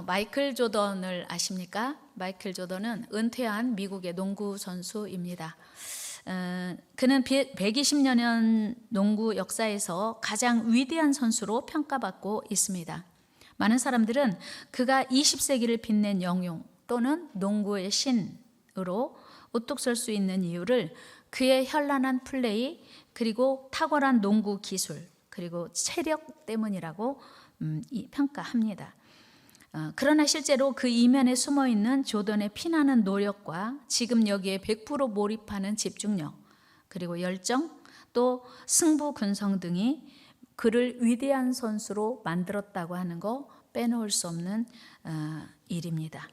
마이클 조던을 아십니까? 마이클 조던은 은퇴한 미국의 농구 선수입니다. 그는 120년 농구 역사에서 가장 위대한 선수로 평가받고 있습니다. 많은 사람들은 그가 20세기를 빛낸 영웅 또는 농구의 신으로 우뚝 설 수 있는 이유를 그의 현란한 플레이, 그리고 탁월한 농구 기술, 그리고 체력 때문이라고 평가합니다. 그러나 실제로 그 이면에 숨어있는 조던의 피나는 노력과 지금 여기에 100% 몰입하는 집중력, 그리고 열정, 또 승부 근성 등이 그를 위대한 선수로 만들었다고 하는 거 빼놓을 수 없는 일입니다.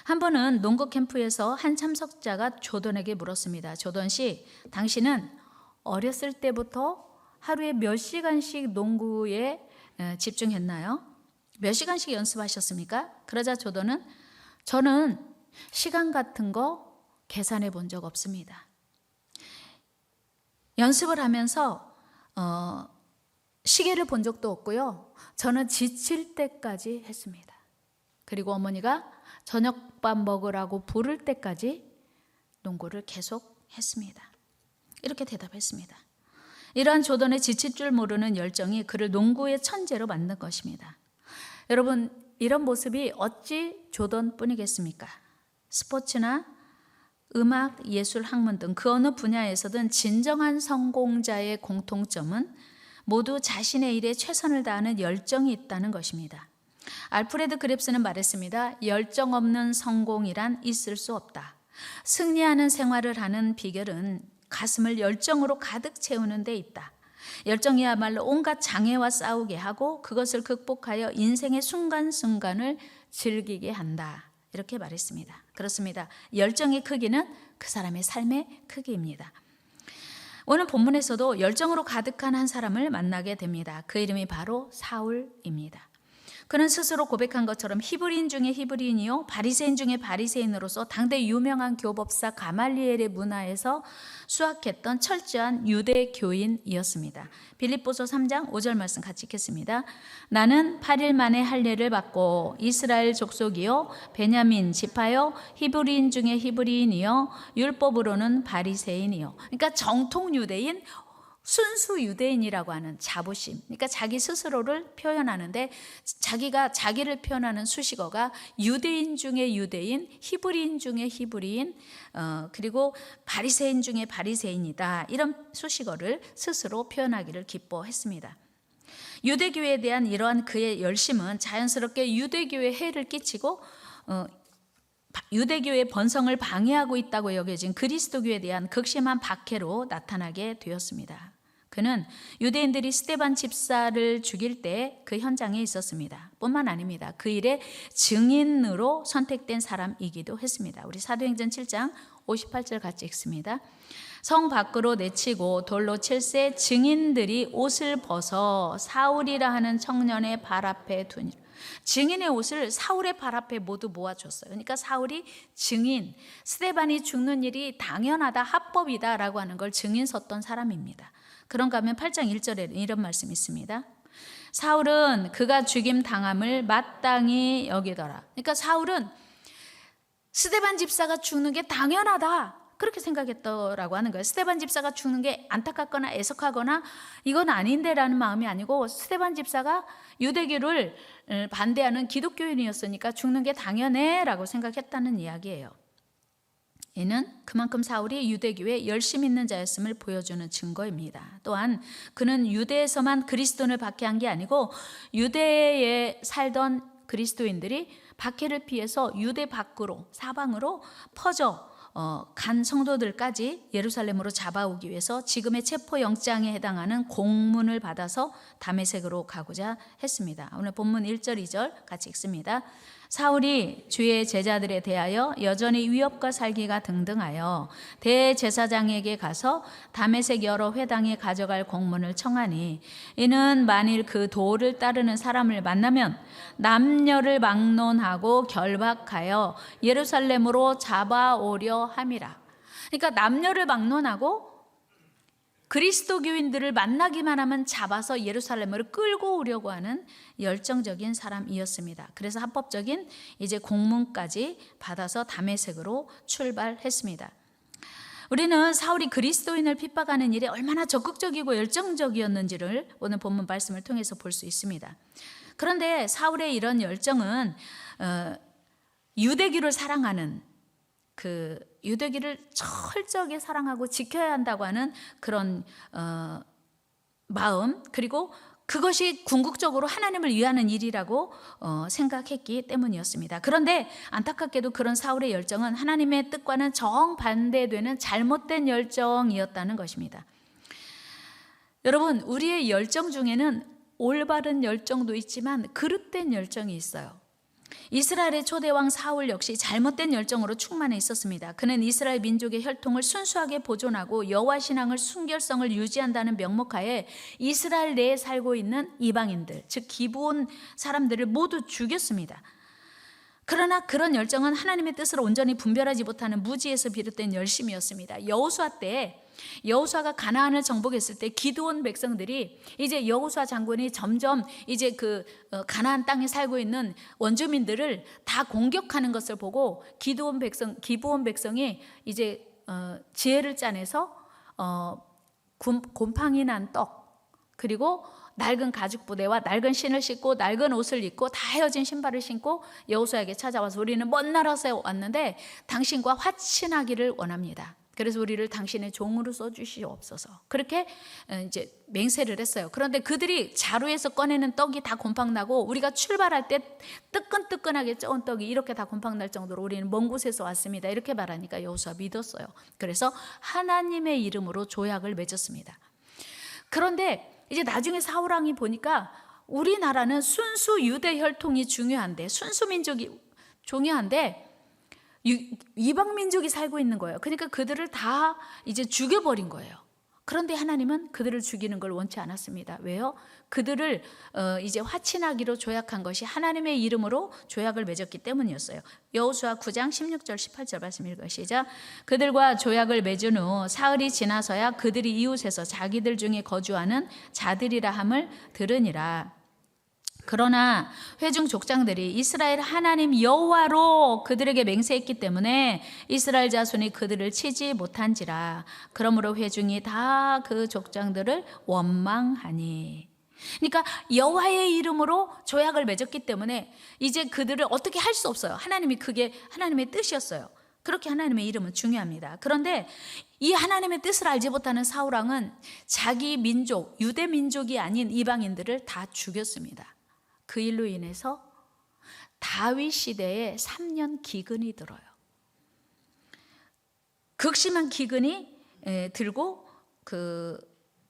한 번은 농구 캠프에서 한 참석자가 조던에게 물었습니다. 조던 씨, 당신은 어렸을 때부터 하루에 몇 시간씩 농구에 집중했나요? 몇 시간씩 연습하셨습니까? 그러자 조던은 저는 시간 같은 거 계산해 본 적 없습니다. 연습을 하면서 시계를 본 적도 없고요. 저는 지칠 때까지 했습니다. 그리고 어머니가 저녁밥 먹으라고 부를 때까지 농구를 계속 했습니다. 이렇게 대답했습니다. 이러한 조던의 지칠 줄 모르는 열정이 그를 농구의 천재로 만든 것입니다. 여러분, 이런 모습이 어찌 조던뿐이겠습니까? 스포츠나 음악, 예술, 학문 등 그 어느 분야에서든 진정한 성공자의 공통점은 모두 자신의 일에 최선을 다하는 열정이 있다는 것입니다. 알프레드 그랩스는 말했습니다. 열정 없는 성공이란 있을 수 없다. 승리하는 생활을 하는 비결은 가슴을 열정으로 가득 채우는 데 있다. 열정이야말로 온갖 장애와 싸우게 하고 그것을 극복하여 인생의 순간순간을 즐기게 한다. 이렇게 말했습니다. 그렇습니다. 열정의 크기는 그 사람의 삶의 크기입니다. 오늘 본문에서도 열정으로 가득한 한 사람을 만나게 됩니다. 그 이름이 바로 사울입니다. 그는 스스로 고백한 것처럼 히브리인 중에 히브리인이요 바리새인 중에 바리새인으로서 당대 유명한 교법사 가말리엘의 문화에서 수학했던 철저한 유대 교인이었습니다. 빌립보서 3장 5절 말씀 같이 읽겠습니다. 나는 8일 만에 할례를 받고 이스라엘 족속이요 베냐민 지파요 히브리인 중에 히브리인이요 율법으로는 바리새인이요. 그러니까 정통 유대인, 순수 유대인이라고 하는 자부심, 그러니까 자기 스스로를 표현하는데 자기가 자기를 표현하는 수식어가 유대인 중에 유대인, 히브리인 중에 히브리인, 그리고 바리새인 중에 바리새인이다. 이런 수식어를 스스로 표현하기를 기뻐했습니다. 유대교에 대한 이러한 그의 열심은 자연스럽게 유대교에 해를 끼치고 유대교의 번성을 방해하고 있다고 여겨진 그리스도교에 대한 극심한 박해로 나타나게 되었습니다. 그는 유대인들이 스데반 집사를 죽일 때 그 현장에 있었습니다. 뿐만 아닙니다. 그 일의 증인으로 선택된 사람이기도 했습니다. 우리 사도행전 7장 58절 같이 읽습니다. 성 밖으로 내치고 돌로 칠세 증인들이 옷을 벗어 사울이라 하는 청년의 발 앞에 두니라. 증인의 옷을 사울의 발 앞에 모두 모아줬어요. 그러니까 사울이 증인, 스데반이 죽는 일이 당연하다, 합법이다 라고 하는 걸 증인 섰던 사람입니다. 그런가 하면 8장 1절에 이런 말씀이 있습니다. 사울은 그가 죽임 당함을 마땅히 여기더라. 그러니까 사울은 스데반 집사가 죽는 게 당연하다, 그렇게 생각했더라고 하는 거예요. 스데반 집사가 죽는 게 안타깝거나 애석하거나 이건 아닌데 라는 마음이 아니고, 스데반 집사가 유대교를 반대하는 기독교인이었으니까 죽는 게 당연해 라고 생각했다는 이야기예요. 이는 그만큼 사울이 유대교에 열심 있는 자였음을 보여주는 증거입니다. 또한 그는 유대에서만 그리스도인을 박해한 게 아니고 유대에 살던 그리스도인들이 박해를 피해서 유대 밖으로, 사방으로 퍼져 간 성도들까지 예루살렘으로 잡아오기 위해서 지금의 체포영장에 해당하는 공문을 받아서 다메섹으로 가고자 했습니다. 오늘 본문 1절 2절 같이 읽습니다. 사울이 주의 제자들에 대하여 여전히 위협과 살기가 등등하여 대제사장에게 가서 다메섹 여러 회당에 가져갈 공문을 청하니, 이는 만일 그 도를 따르는 사람을 만나면 남녀를 막론하고 결박하여 예루살렘으로 잡아오려 함이라. 그러니까 남녀를 막론하고 그리스도교인들을 만나기만 하면 잡아서 예루살렘으로 끌고 오려고 하는 열정적인 사람이었습니다. 그래서 합법적인 이제 공문까지 받아서 다메섹으로 출발했습니다. 우리는 사울이 그리스도인을 핍박하는 일에 얼마나 적극적이고 열정적이었는지를 오늘 본문 말씀을 통해서 볼 수 있습니다. 그런데 사울의 이런 열정은 유대교를 사랑하는, 그 유대교를 철저하게 사랑하고 지켜야 한다고 하는 그런 마음, 그리고 그것이 궁극적으로 하나님을 위하는 일이라고 생각했기 때문이었습니다. 그런데 안타깝게도 그런 사울의 열정은 하나님의 뜻과는 정반대되는 잘못된 열정이었다는 것입니다. 여러분, 우리의 열정 중에는 올바른 열정도 있지만 그릇된 열정이 있어요. 이스라엘의 초대왕 사울 역시 잘못된 열정으로 충만해 있었습니다. 그는 이스라엘 민족의 혈통을 순수하게 보존하고 여호와 신앙을 순결성을 유지한다는 명목하에 이스라엘 내에 살고 있는 이방인들, 즉 기브온 사람들을 모두 죽였습니다. 그러나 그런 열정은 하나님의 뜻을 온전히 분별하지 못하는 무지에서 비롯된 열심이었습니다. 여호수아 때, 여호수아가 가나안을 정복했을 때 기드온 백성들이 이제 여호수아 장군이 점점 이제 그 가나안 땅에 살고 있는 원주민들을 다 공격하는 것을 보고 기브온 백성이 이제 지혜를 짜내서 곰팡이 난 떡, 그리고 낡은 가죽 부대와 낡은 신을 신고 낡은 옷을 입고 다 헤어진 신발을 신고 여호수아에게 찾아와서 우리는 먼 나라에서 왔는데 당신과 화친하기를 원합니다. 그래서 우리를 당신의 종으로 써주시옵소서. 그렇게 이제 맹세를 했어요. 그런데 그들이 자루에서 꺼내는 떡이 다 곰팡나고 우리가 출발할 때 뜨끈뜨끈하게 쪄온 떡이 이렇게 다 곰팡날 정도로 우리는 먼 곳에서 왔습니다. 이렇게 말하니까 여호수아 믿었어요. 그래서 하나님의 이름으로 조약을 맺었습니다. 그런데 이제 나중에 사울 왕이 보니까 우리나라는 순수 유대 혈통이 중요한데, 순수 민족이 중요한데 이방 민족이 살고 있는 거예요. 그러니까 그들을 다 이제 죽여버린 거예요. 그런데 하나님은 그들을 죽이는 걸 원치 않았습니다. 왜요? 그들을 이제 화친하기로 조약한 것이 하나님의 이름으로 조약을 맺었기 때문이었어요. 여호수아 9장 16절 18절 말씀 읽어요. 시작. 그들과 조약을 맺은 후 사흘이 지나서야 그들이 이웃에서 자기들 중에 거주하는 자들이라 함을 들으니라. 그러나 회중 족장들이 이스라엘 하나님 여호와로 그들에게 맹세했기 때문에 이스라엘 자손이 그들을 치지 못한지라. 그러므로 회중이 다 그 족장들을 원망하니. 그러니까 여호와의 이름으로 조약을 맺었기 때문에 이제 그들을 어떻게 할 수 없어요. 하나님이 그게 하나님의 뜻이었어요. 그렇게 하나님의 이름은 중요합니다. 그런데 이 하나님의 뜻을 알지 못하는 사울 왕은 자기 민족, 유대 민족이 아닌 이방인들을 다 죽였습니다. 그 일로 인해서 다윗 시대에 3년 기근이 들어요. 극심한 기근이 들고 그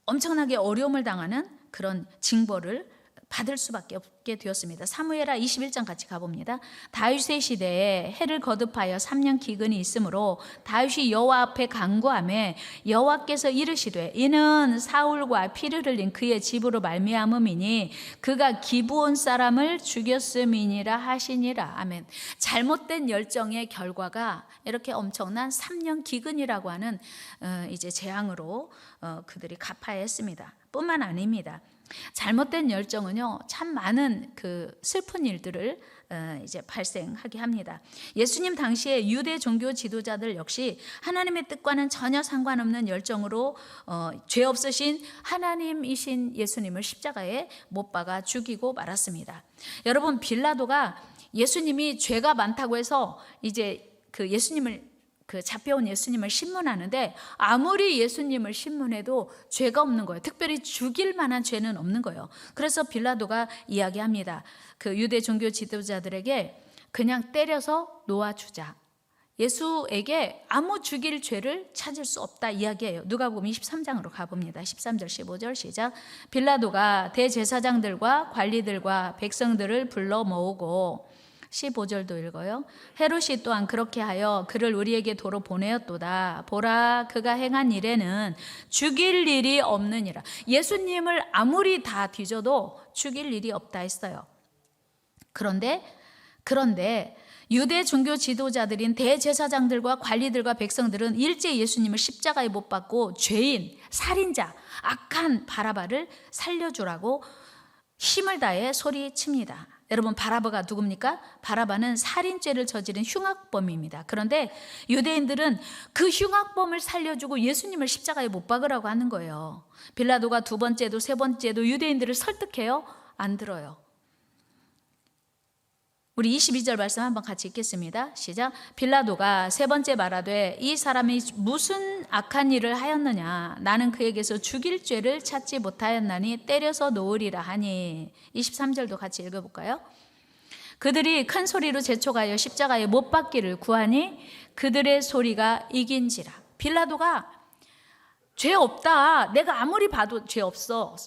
엄청나게 어려움을 당하는 그런 징벌을 받을 수밖에 없게 되었습니다. 사무엘하 21장 같이 가봅니다. 다윗의 시대에 해를 거듭하여 3년 기근이 있으므로 다윗이 여호와 앞에 간구하매 여호와께서 이르시되 이는 사울과 피를 흘린 그의 집으로 말미암음이니 그가 기브온 사람을 죽였음이니라 하시니라. 아멘. 잘못된 열정의 결과가 이렇게 엄청난 3년 기근이라고 하는 이제 재앙으로 그들이 갚아야 했습니다. 뿐만 아닙니다. 잘못된 열정은요, 참 많은 그 슬픈 일들을 이제 발생하게 합니다. 예수님 당시에 유대 종교 지도자들 역시 하나님의 뜻과는 전혀 상관없는 열정으로 죄 없으신 하나님이신 예수님을 십자가에 못 박아 죽이고 말았습니다. 여러분, 빌라도가 예수님이 죄가 많다고 해서 이제 그 예수님을 잡혀온 예수님을 신문하는데 아무리 예수님을 신문해도 죄가 없는 거예요. 특별히 죽일 만한 죄는 없는 거예요. 그래서 빌라도가 이야기합니다. 그 유대 종교 지도자들에게 그냥 때려서 놓아주자. 예수에게 아무 죽일 죄를 찾을 수 없다 이야기해요. 누가복음 23장으로 가봅니다. 13절 15절 시작. 빌라도가 대제사장들과 관리들과 백성들을 불러 모으고 15절도 읽어요. 헤롯이 또한 그렇게 하여 그를 우리에게 도로 보내었도다. 보라, 그가 행한 일에는 죽일 일이 없느니라. 예수님을 아무리 다 뒤져도 죽일 일이 없다 했어요. 그런데 그런데 유대 종교 지도자들인 대제사장들과 관리들과 백성들은 일제 예수님을 십자가에 못 박고 죄인, 살인자, 악한 바라바를 살려주라고 힘을 다해 소리칩니다. 여러분, 바라바가 누굽니까? 바라바는 살인죄를 저지른 흉악범입니다. 그런데 유대인들은 그 흉악범을 살려주고 예수님을 십자가에 못 박으라고 하는 거예요. 빌라도가 두 번째도 세 번째도 유대인들을 설득해요? 안 들어요. 우리 22절 말씀 한번 같이 읽겠습니다. 시작. 빌라도가 세 번째 말하되 이 사람이 무슨 악한 일을 하였느냐? 나는 그에게서 죽일 죄를 찾지 못하였나니 때려서 놓으리라 하니. 23절도 같이 읽어볼까요? 그들이 큰 소리로 재촉하여 십자가에 못 박기를 구하니 그들의 소리가 이긴지라. 빌라도가 죄 없다, 내가 아무리 봐도 죄 없어,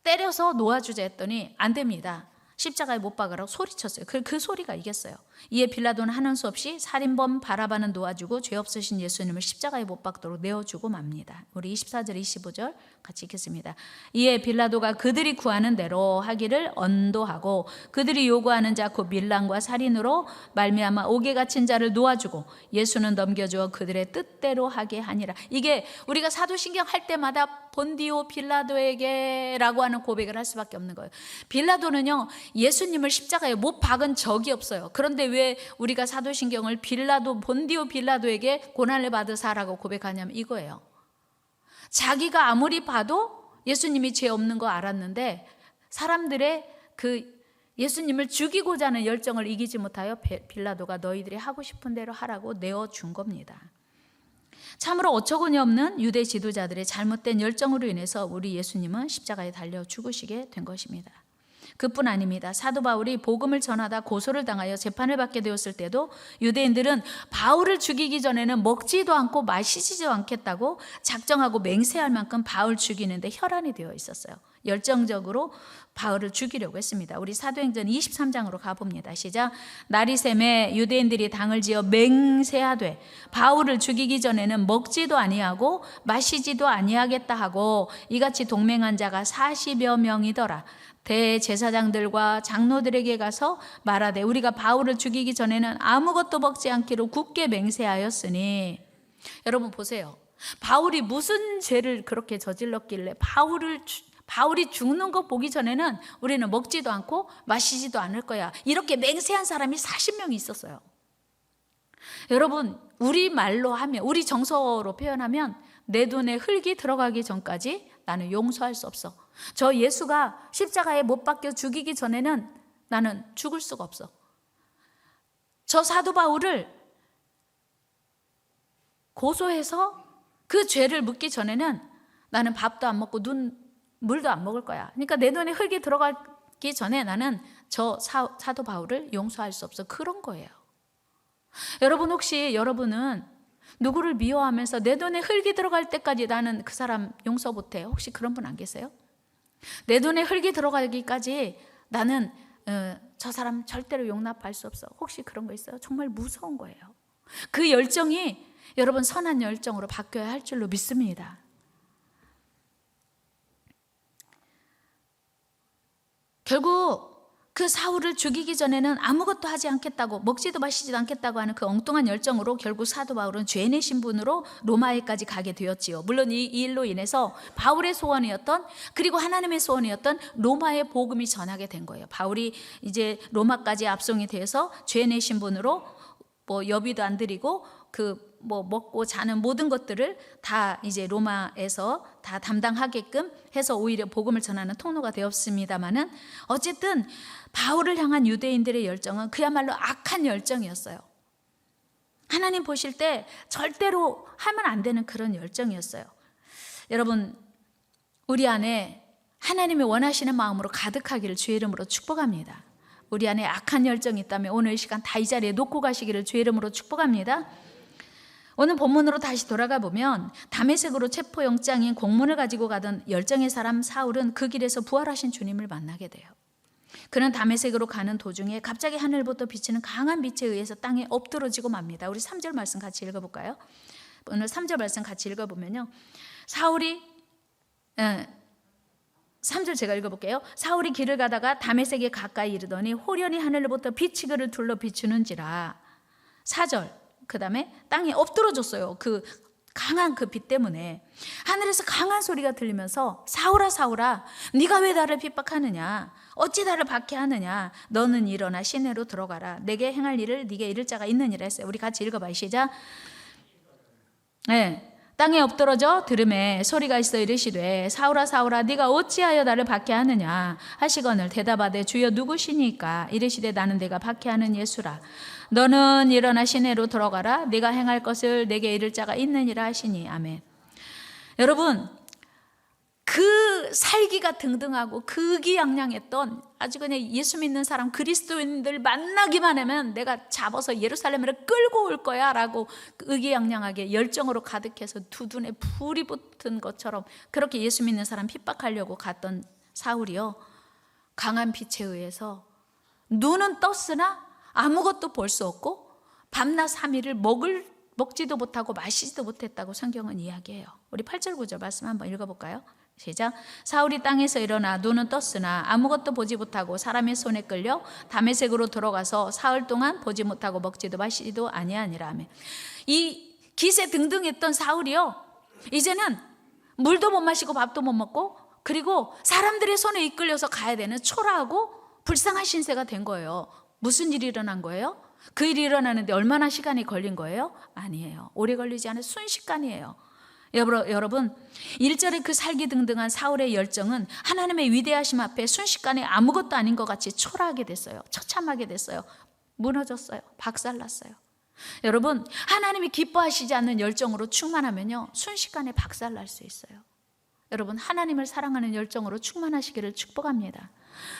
때려서 놓아주자 했더니 안 됩니다. 십자가에 못 박으라고 소리쳤어요. 그 소리가 이겼어요. 이에 빌라도는 하는 수 없이 살인범 바라바는 놓아주고 죄 없으신 예수님을 십자가에 못 박도록 내어주고 맙니다. 우리 24절 25절 같이 읽겠습니다. 이에 빌라도가 그들이 구하는 대로 하기를 언도하고 그들이 요구하는 자 곧 밀란과 살인으로 말미암아 옥에 갇힌 자를 놓아주고 예수는 넘겨주어 그들의 뜻대로 하게 하니라. 이게 우리가 사도신경 할 때마다 본디오 빌라도에게 라고 하는 고백을 할 수밖에 없는 거예요. 빌라도는요, 예수님을 십자가에 못 박은 적이 없어요. 그런데 왜 우리가 사도신경을 본디오 빌라도에게 고난을 받으사라고 고백하냐면 이거예요. 자기가 아무리 봐도 예수님이 죄 없는 거 알았는데 사람들의 그 예수님을 죽이고자 하는 열정을 이기지 못하여 빌라도가 너희들이 하고 싶은 대로 하라고 내어준 겁니다. 참으로 어처구니 없는 유대 지도자들의 잘못된 열정으로 인해서 우리 예수님은 십자가에 달려 죽으시게 된 것입니다. 그뿐 아닙니다. 사도 바울이 복음을 전하다 고소를 당하여 재판을 받게 되었을 때도 유대인들은 바울을 죽이기 전에는 먹지도 않고 마시지도 않겠다고 작정하고 맹세할 만큼 바울 죽이는데 혈안이 되어 있었어요. 열정적으로 바울을 죽이려고 했습니다. 우리 사도행전 23장으로 가봅니다. 시작. 날이 새매 유대인들이 당을 지어 맹세하되 바울을 죽이기 전에는 먹지도 아니하고 마시지도 아니하겠다 하고 이같이 동맹한 자가 40여 명이더라. 대제사장들과 장로들에게 가서 말하되 우리가 바울을 죽이기 전에는 아무것도 먹지 않기로 굳게 맹세하였으니. 여러분 보세요. 바울이 무슨 죄를 그렇게 저질렀길래 바울이 죽는 거 보기 전에는 우리는 먹지도 않고 마시지도 않을 거야, 이렇게 맹세한 사람이 40명이 있었어요. 여러분, 우리 말로 하면, 우리 정서로 표현하면 내 눈에 흙이 들어가기 전까지 나는 용서할 수 없어. 저 예수가 십자가에 못 박혀 죽이기 전에는 나는 죽을 수가 없어. 저 사도 바울을 고소해서 그 죄를 묻기 전에는 나는 밥도 안 먹고 물도 안 먹을 거야. 그러니까 내 눈에 흙이 들어가기 전에 나는 저 사도 바울을 용서할 수 없어. 그런 거예요. 여러분, 혹시 여러분은 누구를 미워하면서 내 눈에 흙이 들어갈 때까지 나는 그 사람 용서 못해, 혹시 그런 분 안 계세요? 내 눈에 흙이 들어가기까지 나는 저 사람 절대로 용납할 수 없어, 혹시 그런 거 있어요? 정말 무서운 거예요. 그 열정이 여러분 선한 열정으로 바뀌어야 할 줄로 믿습니다. 결국 그 사울을 죽이기 전에는 아무것도 하지 않겠다고, 먹지도 마시지도 않겠다고 하는 그 엉뚱한 열정으로 결국 사도 바울은 죄인의 신분으로 로마에까지 가게 되었지요. 물론 이 일로 인해서 바울의 소원이었던, 그리고 하나님의 소원이었던 로마의 복음이 전하게 된 거예요. 바울이 이제 로마까지 압송이 되어서 죄인의 신분으로 여비도 안 드리고 먹고 자는 모든 것들을 다 이제 로마에서 다 담당하게끔 해서 오히려 복음을 전하는 통로가 되었습니다마는, 어쨌든 바울을 향한 유대인들의 열정은 그야말로 악한 열정이었어요. 하나님 보실 때 절대로 하면 안 되는 그런 열정이었어요. 여러분, 우리 안에 하나님이 원하시는 마음으로 가득하기를 주의 이름으로 축복합니다. 우리 안에 악한 열정이 있다면 오늘 이 시간 다 이 자리에 놓고 가시기를 주의 이름으로 축복합니다. 오늘 본문으로 다시 돌아가 보면 다메섹으로 체포영장인 공문을 가지고 가던 열정의 사람 사울은 그 길에서 부활하신 주님을 만나게 돼요. 그는 다메섹으로 가는 도중에 갑자기 하늘부터 비치는 강한 빛에 의해서 땅에 엎드러지고 맙니다. 우리 3절 말씀 같이 읽어볼까요? 오늘 3절 말씀 같이 읽어보면요, 사울이 3절 제가 읽어볼게요. 사울이 길을 가다가 다메섹에 가까이 이르더니 호련히 하늘로부터 빛이 그를 둘러 비추는지라. 4절 그 다음에 땅에 엎드러졌어요. 그 강한 그 빛 때문에 하늘에서 강한 소리가 들리면서 사울아 사울아 네가 왜 나를 핍박하느냐, 어찌 나를 박해하느냐, 너는 일어나 시내로 들어가라, 내게 행할 일을 네게 이를 자가 있느니라 했어요. 우리 같이 읽어봐요. 시작. 네. 땅에 엎드러져 들음에 소리가 있어 이르시되 사울아 사울아 네가 어찌하여 나를 박해하느냐 하시거늘 대답하되 주여 누구시니까 이르시되 나는 내가 박해하는 예수라. 너는 일어나 시내로 들어가라, 네가 행할 것을 내게 이를 자가 있느니라 하시니. 아멘. 여러분, 그 살기가 등등하고 극이양양했던 아주 그냥 예수 믿는 사람 그리스도인들 만나기만 하면 내가 잡아서 예루살렘으로 끌고 올 거야 라고 의기양양하게 열정으로 가득해서 두 눈에 불이 붙은 것처럼 그렇게 예수 믿는 사람 핍박하려고 갔던 사울이요, 강한 빛에 의해서 눈은 떴으나 아무것도 볼 수 없고 밤낮 3일을 먹지도 못하고 마시지도 못했다고 성경은 이야기해요. 우리 8절 9절 말씀 한번 읽어볼까요? 시작. 사울이 땅에서 일어나 눈은 떴으나 아무것도 보지 못하고 사람의 손에 끌려 다메섹으로 들어가서 사흘 동안 보지 못하고 먹지도 마시지도 아니하니라. 하며 이 기세 등등했던 사울이요, 이제는 물도 못 마시고 밥도 못 먹고 그리고 사람들의 손에 이끌려서 가야 되는 초라하고 불쌍한 신세가 된 거예요. 무슨 일이 일어난 거예요? 그 일이 일어나는데 얼마나 시간이 걸린 거예요? 아니에요. 오래 걸리지 않은 순식간이에요. 여러분, 1절의 그 살기등등한 사울의 열정은 하나님의 위대하심 앞에 순식간에 아무것도 아닌 것 같이 초라하게 됐어요. 처참하게 됐어요. 무너졌어요. 박살났어요. 여러분, 하나님이 기뻐하시지 않는 열정으로 충만하면요, 순식간에 박살날 수 있어요. 여러분, 하나님을 사랑하는 열정으로 충만하시기를 축복합니다.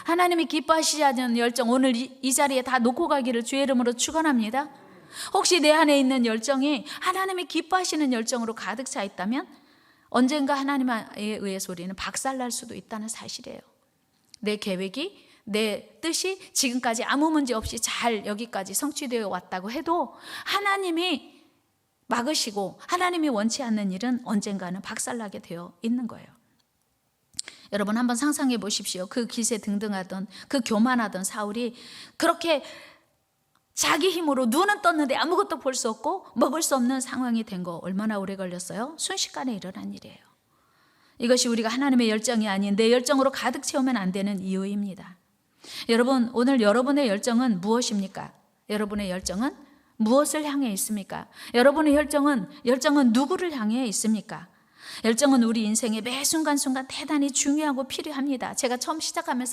하나님이 기뻐하시지 않는 열정, 오늘 이 자리에 다 놓고 가기를 주의 이름으로 축원합니다. 혹시 내 안에 있는 열정이 하나님이 기뻐하시는 열정으로 가득 차 있다면 언젠가 하나님에 의해서 우리는 박살날 수도 있다는 사실이에요. 내 계획이, 내 뜻이 지금까지 아무 문제 없이 잘 여기까지 성취되어 왔다고 해도 하나님이 막으시고 하나님이 원치 않는 일은 언젠가는 박살나게 되어 있는 거예요. 여러분, 한번 상상해 보십시오. 그 기세 등등하던, 그 교만하던 사울이 그렇게 자기 힘으로 눈은 떴는데 아무것도 볼 수 없고 먹을 수 없는 상황이 된 거 얼마나 오래 걸렸어요? 순식간에 일어난 일이에요. 이것이 우리가 하나님의 열정이 아닌 내 열정으로 가득 채우면 안 되는 이유입니다. 여러분, 오늘 여러분의 열정은 무엇입니까? 여러분의 열정은 무엇을 향해 있습니까? 여러분의 열정은 누구를 향해 있습니까? 열정은 우리 인생의 매 순간순간 대단히 중요하고 필요합니다. 제가 처음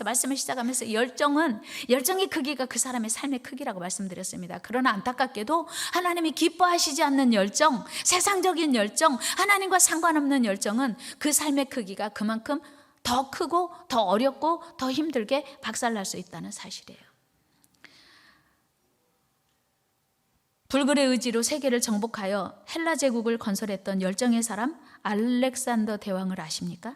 말씀을 시작하면서 열정의 크기가 그 사람의 삶의 크기라고 말씀드렸습니다. 그러나 안타깝게도 하나님이 기뻐하시지 않는 열정, 세상적인 열정, 하나님과 상관없는 열정은 그 삶의 크기가 그만큼 더 크고 더 어렵고 더 힘들게 박살날 수 있다는 사실이에요. 불굴의 의지로 세계를 정복하여 헬라 제국을 건설했던 열정의 사람 알렉산더 대왕을 아십니까?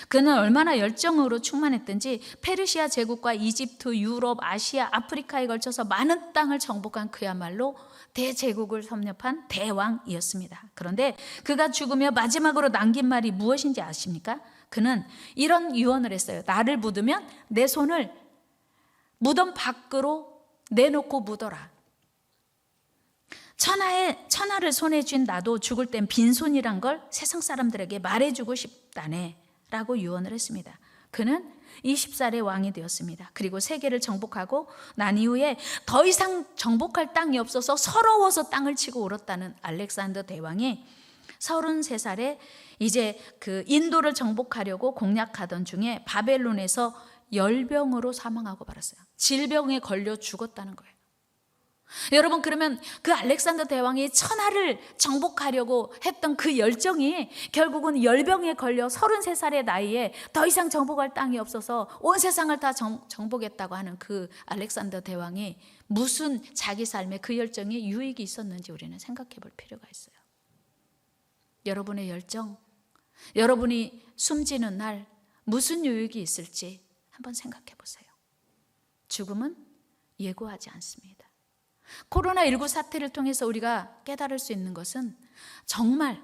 그는 얼마나 열정으로 충만했든지 페르시아 제국과 이집트, 유럽, 아시아, 아프리카에 걸쳐서 많은 땅을 정복한 그야말로 대제국을 섭렵한 대왕이었습니다. 그런데 그가 죽으며 마지막으로 남긴 말이 무엇인지 아십니까? 그는 이런 유언을 했어요. 나를 묻으면 내 손을 무덤 밖으로 내놓고 묻어라. 천하를 손에 쥔 나도 죽을 땐 빈손이란 걸 세상 사람들에게 말해주고 싶다네 라고 유언을 했습니다. 그는 20살의 왕이 되었습니다. 그리고 세계를 정복하고 난 이후에 더 이상 정복할 땅이 없어서 서러워서 땅을 치고 울었다는 알렉산더 대왕이 33살에 이제 그 인도를 정복하려고 공략하던 중에 바벨론에서 열병으로 사망하고 말았어요. 질병에 걸려 죽었다는 거예요. 여러분, 그러면 그 알렉산더 대왕이 천하를 정복하려고 했던 그 열정이 결국은 열병에 걸려 33살의 나이에 더 이상 정복할 땅이 없어서 온 세상을 다 정복했다고 하는 그 알렉산더 대왕이 무슨 자기 삶에 그 열정에 유익이 있었는지 우리는 생각해 볼 필요가 있어요. 여러분의 열정, 여러분이 숨지는 날 무슨 유익이 있을지 한번 생각해 보세요. 죽음은 예고하지 않습니다. 코로나19 사태를 통해서 우리가 깨달을 수 있는 것은 정말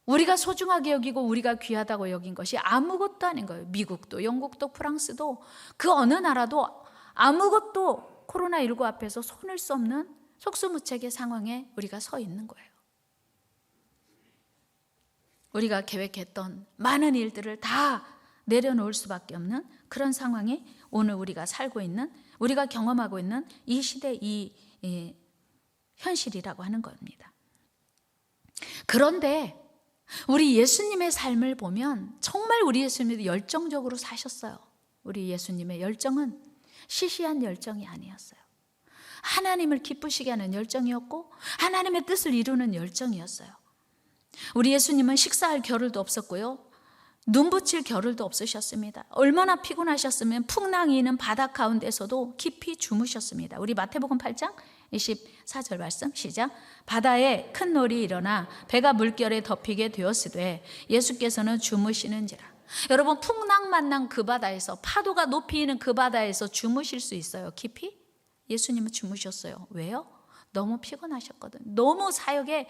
우리가 소중하게 여기고 우리가 귀하다고 여긴 것이 아무것도 아닌 거예요. 미국도 영국도 프랑스도 그 어느 나라도 아무것도 코로나19 앞에서 손을 수 없는 속수무책의 상황에 우리가 서 있는 거예요. 우리가 계획했던 많은 일들을 다 내려놓을 수밖에 없는 그런 상황에 오늘 우리가 살고 있는, 우리가 경험하고 있는 이 시대, 이 현실이라고 하는 겁니다. 그런데 우리 예수님의 삶을 보면 정말 우리 예수님이 열정적으로 사셨어요. 우리 예수님의 열정은 시시한 열정이 아니었어요. 하나님을 기쁘시게 하는 열정이었고 하나님의 뜻을 이루는 열정이었어요. 우리 예수님은 식사할 겨를도 없었고요, 눈 붙일 겨를도 없으셨습니다. 얼마나 피곤하셨으면 풍랑이 있는 바다 가운데서도 깊이 주무셨습니다. 우리 마태복음 8장 24절 말씀 시작. 바다에 큰 놀이 일어나 배가 물결에 덮이게 되었으되 예수께서는 주무시는지라. 여러분, 풍랑 만난 그 바다에서, 파도가 높이 있는 그 바다에서 주무실 수 있어요? 깊이? 예수님은 주무셨어요. 왜요? 너무 피곤하셨거든. 너무 사역에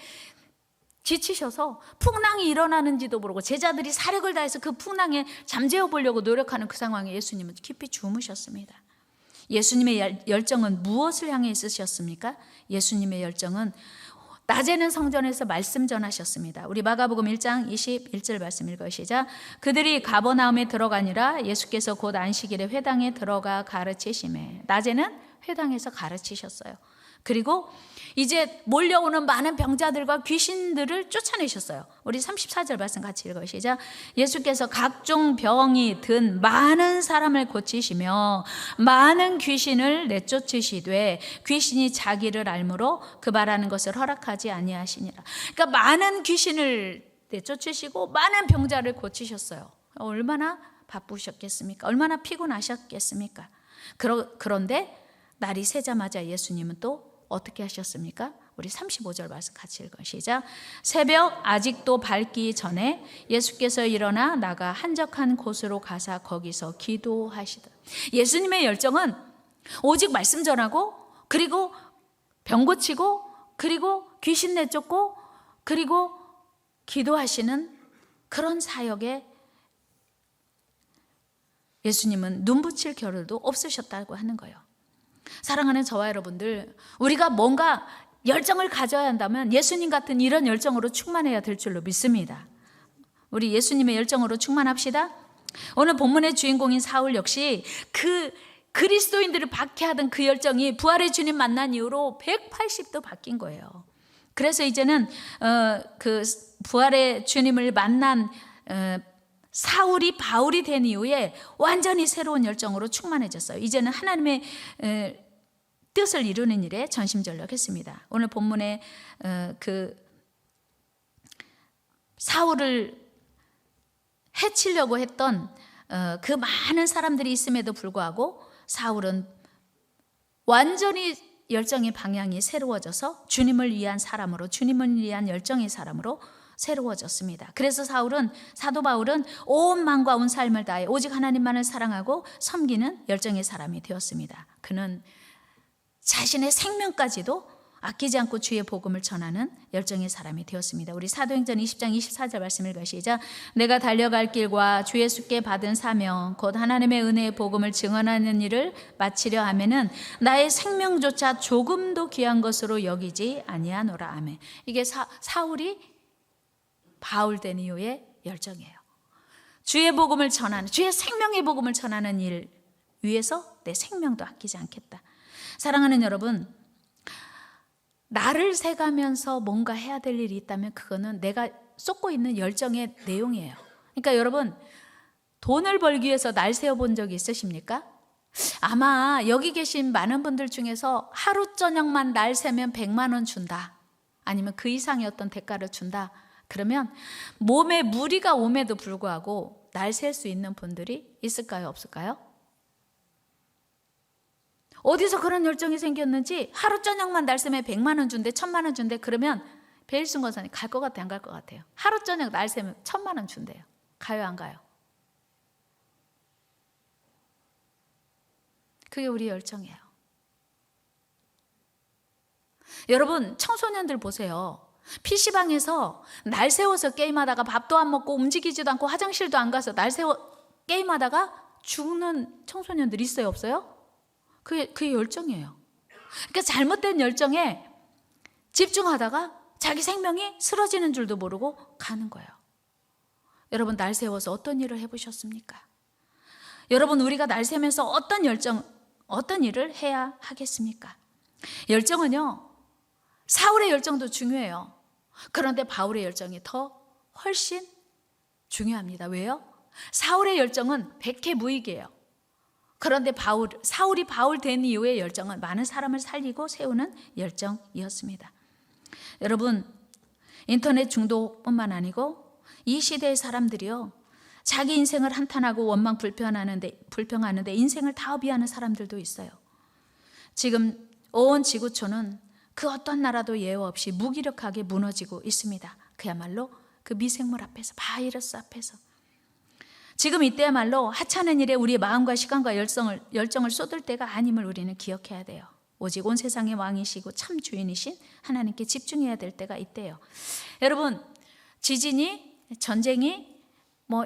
지치셔서 풍랑이 일어나는지도 모르고 제자들이 사력을 다해서 그 풍랑에 잠재워 보려고 노력하는 그 상황에 예수님은 깊이 주무셨습니다. 예수님의 열정은 무엇을 향해 있으셨습니까? 예수님의 열정은 낮에는 성전에서 말씀 전하셨습니다. 우리 마가복음 1장 21절 말씀 읽으시자. 그들이 가버나움에 들어가니라 예수께서 곧 안식일에 회당에 들어가 가르치시매. 낮에는 회당에서 가르치셨어요. 그리고 이제 몰려오는 많은 병자들과 귀신들을 쫓아내셨어요. 우리 34절 말씀 같이 읽으시자. 예수께서 각종 병이 든 많은 사람을 고치시며 많은 귀신을 내쫓으시되 귀신이 자기를 알므로 그 말하는 것을 허락하지 아니하시니라. 그러니까 많은 귀신을 내쫓으시고 많은 병자를 고치셨어요. 얼마나 바쁘셨겠습니까? 얼마나 피곤하셨겠습니까? 그런데 날이 새자마자 예수님은 또 어떻게 하셨습니까? 우리 35절 말씀 같이 읽으시자. 새벽 아직도 밝기 전에 예수께서 일어나 나가 한적한 곳으로 가사 거기서 기도하시더. 예수님의 열정은 오직 말씀 전하고, 그리고 병 고치고, 그리고 귀신 내쫓고, 그리고 기도하시는 그런 사역에 예수님은 눈 붙일 겨를도 없으셨다고 하는 거예요. 사랑하는 저와 여러분들, 우리가 뭔가 열정을 가져야 한다면 예수님 같은 이런 열정으로 충만해야 될 줄로 믿습니다. 우리 예수님의 열정으로 충만합시다. 오늘 본문의 주인공인 사울 역시 그 그리스도인들을 박해하던 그 열정이 부활의 주님 만난 이후로 180도 바뀐 거예요. 그래서 이제는 그 부활의 주님을 만난 사울이 바울이 된 이후에 완전히 새로운 열정으로 충만해졌어요. 이제는 하나님의 뜻을 이루는 일에 전심전력했습니다. 오늘 본문에 그 사울을 해치려고 했던 그 많은 사람들이 있음에도 불구하고 사울은 완전히 열정의 방향이 새로워져서 주님을 위한 사람으로, 주님을 위한 열정의 사람으로 새로워졌습니다. 그래서 사도 바울은 온 마음과 온 삶을 다해 오직 하나님만을 사랑하고 섬기는 열정의 사람이 되었습니다. 그는 자신의 생명까지도 아끼지 않고 주의 복음을 전하는 열정의 사람이 되었습니다. 우리 사도행전 20장 24절 말씀 읽으시자. 내가 달려갈 길과 주 예수께 받은 사명 곧 하나님의 은혜의 복음을 증언하는 일을 마치려 하면은 나의 생명조차 조금도 귀한 것으로 여기지 아니하노라. 아멘. 이게 사울이 바울 된 이후의 열정이에요. 주의 복음을 전하는, 주의 생명의 복음을 전하는 일 위해서 내 생명도 아끼지 않겠다. 사랑하는 여러분, 나를 새가면서 뭔가 해야 될 일이 있다면 그거는 내가 쏟고 있는 열정의 내용이에요. 그러니까 여러분, 돈을 벌기 위해서 날 세워본 적이 있으십니까? 아마 여기 계신 많은 분들 중에서 하루 저녁만 날 새면 100만 원 준다, 아니면 그 이상의 어떤 대가를 준다, 그러면 몸에 무리가 옴에도 불구하고 날 셀 수 있는 분들이 있을까요? 없을까요? 어디서 그런 열정이 생겼는지 하루 저녁만 날 새면 100만 원 준대, 1000만 원 준대. 그러면 베일슨 권사님 갈 것 같아요? 안 갈 것 같아요? 하루 저녁 날 새면 1000만 원 준대요. 가요? 안 가요? 그게 우리 열정이에요. 여러분, 청소년들 보세요. PC방에서 날 세워서 게임하다가 밥도 안 먹고 움직이지도 않고 화장실도 안 가서 날 세워 게임하다가 죽는 청소년들 있어요, 없어요? 그게 열정이에요. 그러니까 잘못된 열정에 집중하다가 자기 생명이 쓰러지는 줄도 모르고 가는 거예요. 여러분, 날 세워서 어떤 일을 해보셨습니까? 여러분, 우리가 날 세면서 어떤 일을 해야 하겠습니까? 열정은요, 사울의 열정도 중요해요. 그런데 바울의 열정이 훨씬 중요합니다. 왜요? 사울의 열정은 백해무익이에요. 그런데 사울이 바울 된 이후의 열정은 많은 사람을 살리고 세우는 열정이었습니다. 여러분, 인터넷 중독뿐만 아니고 이 시대의 사람들이요, 자기 인생을 한탄하고 원망 불평하는데 인생을 타협하는 사람들도 있어요. 지금 온 지구촌은 그 어떤 나라도 예외 없이 무기력하게 무너지고 있습니다. 그야말로 그 미생물 앞에서, 바이러스 앞에서. 지금 이때야말로 하찮은 일에 우리의 마음과 시간과 열정을 쏟을 때가 아님을 우리는 기억해야 돼요. 오직 온 세상의 왕이시고 참 주인이신 하나님께 집중해야 될 때가 있대요. 여러분, 지진이, 전쟁이,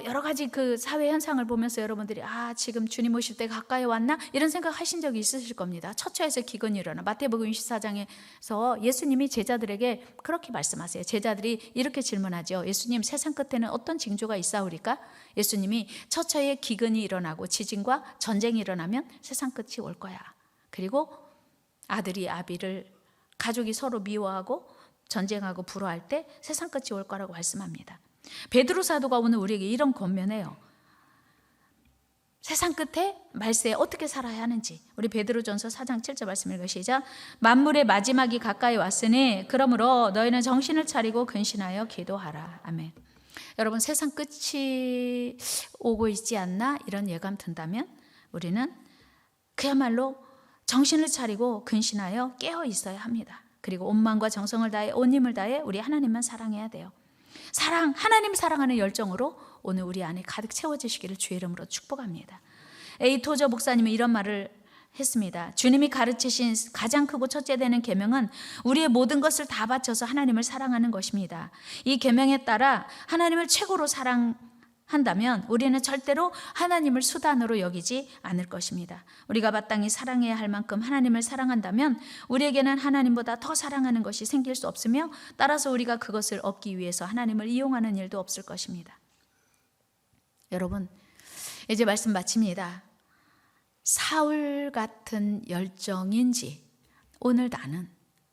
여러 가지 그 사회 현상을 보면서 여러분들이 지금 주님 오실 때가 가까이 왔나? 이런 생각 하신 적이 있으실 겁니다. 처처에서 기근이 일어나. 마태복음 24장에서 예수님이 제자들에게 그렇게 말씀하세요. 제자들이 이렇게 질문하죠. 예수님, 세상 끝에는 어떤 징조가 있사오리까? 예수님이 처처에 기근이 일어나고 지진과 전쟁이 일어나면 세상 끝이 올 거야. 그리고 아들이 아비를, 가족이 서로 미워하고 전쟁하고 불화할 때 세상 끝이 올 거라고 말씀합니다. 베드로 사도가 오늘 우리에게 이런 권면해요. 세상 끝에 말세에 어떻게 살아야 하는지. 우리 베드로전서 4장 7절 말씀 읽으시죠. 만물의 마지막이 가까이 왔으니 그러므로 너희는 정신을 차리고 근신하여 기도하라. 아멘. 여러분, 세상 끝이 오고 있지 않나 이런 예감 든다면 우리는 그야말로 정신을 차리고 근신하여 깨어 있어야 합니다. 그리고 온 마음과 정성을 다해 온 힘을 다해 우리 하나님만 사랑해야 돼요. 하나님 사랑하는 열정으로 오늘 우리 안에 가득 채워지시기를 주의 이름으로 축복합니다. A. 토저 목사님이 이런 말을 했습니다. 주님이 가르치신 가장 크고 첫째 되는 계명은 우리의 모든 것을 다 바쳐서 하나님을 사랑하는 것입니다. 이 계명에 따라 하나님을 최고로 사랑한다면 우리는 절대로 하나님을 수단으로 여기지 않을 것입니다. 우리가 마땅히 사랑해야 할 만큼 하나님을 사랑한다면 우리에게는 하나님보다 더 사랑하는 것이 생길 수 없으며 따라서 우리가 그것을 얻기 위해서 하나님을 이용하는 일도 없을 것입니다. 여러분, 이제 말씀 마칩니다. 사울 같은 열정인지 오늘 나는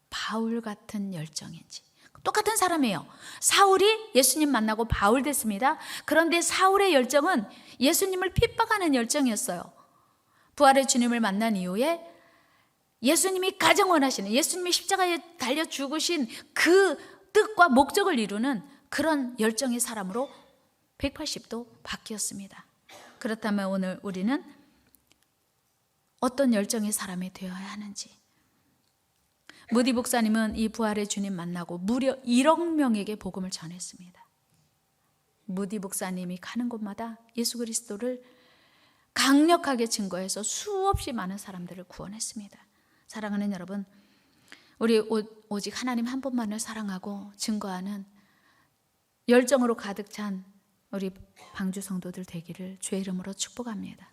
바울 같은 열정인지. 똑같은 사람이에요. 사울이 예수님 만나고 바울 됐습니다. 그런데 사울의 열정은 예수님을 핍박하는 열정이었어요. 부활의 주님을 만난 이후에 예수님이 가장 원하시는, 예수님이 십자가에 달려 죽으신 그 뜻과 목적을 이루는 그런 열정의 사람으로 180도 바뀌었습니다. 그렇다면 오늘 우리는 어떤 열정의 사람이 되어야 하는지. 무디 목사님은 이 부활의 주님 만나고 무려 1억 명에게 복음을 전했습니다. 무디 목사님이 가는 곳마다 예수 그리스도를 강력하게 증거해서 수없이 많은 사람들을 구원했습니다. 사랑하는 여러분, 우리 오직 하나님 한 분만을 사랑하고 증거하는 열정으로 가득 찬 우리 방주 성도들 되기를 주의 이름으로 축복합니다.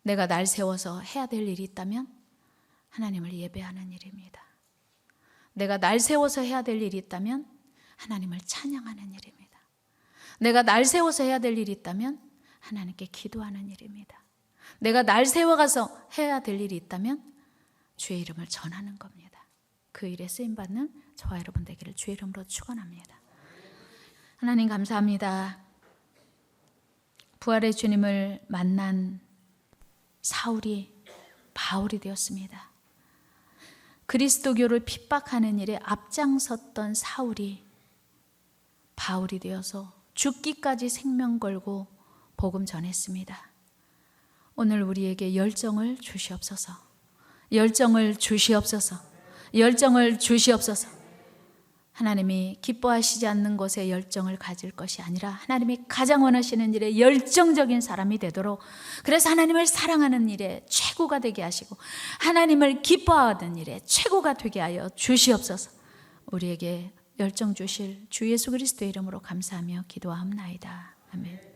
내가 날 세워서 해야 될 일이 있다면 하나님을 예배하는 일입니다. 내가 날 세워서 해야 될 일이 있다면 하나님을 찬양하는 일입니다. 내가 날 세워서 해야 될 일이 있다면 하나님께 기도하는 일입니다. 내가 날 세워가서 해야 될 일이 있다면 주의 이름을 전하는 겁니다. 그 일에 쓰임받는 저와 여러분 되기를 주의 이름으로 축원합니다. 하나님 감사합니다. 부활의 주님을 만난 사울이 바울이 되었습니다. 그리스도교를 핍박하는 일에 앞장섰던 사울이 바울이 되어서 죽기까지 생명 걸고 복음 전했습니다. 오늘 우리에게 열정을 주시옵소서. 열정을 주시옵소서. 열정을 주시옵소서. 하나님이 기뻐하시지 않는 것에 열정을 가질 것이 아니라 하나님이 가장 원하시는 일에 열정적인 사람이 되도록, 그래서 하나님을 사랑하는 일에 최고가 되게 하시고 하나님을 기뻐하는 일에 최고가 되게 하여 주시옵소서. 우리에게 열정 주실 주 예수 그리스도의 이름으로 감사하며 기도하옵나이다. 아멘.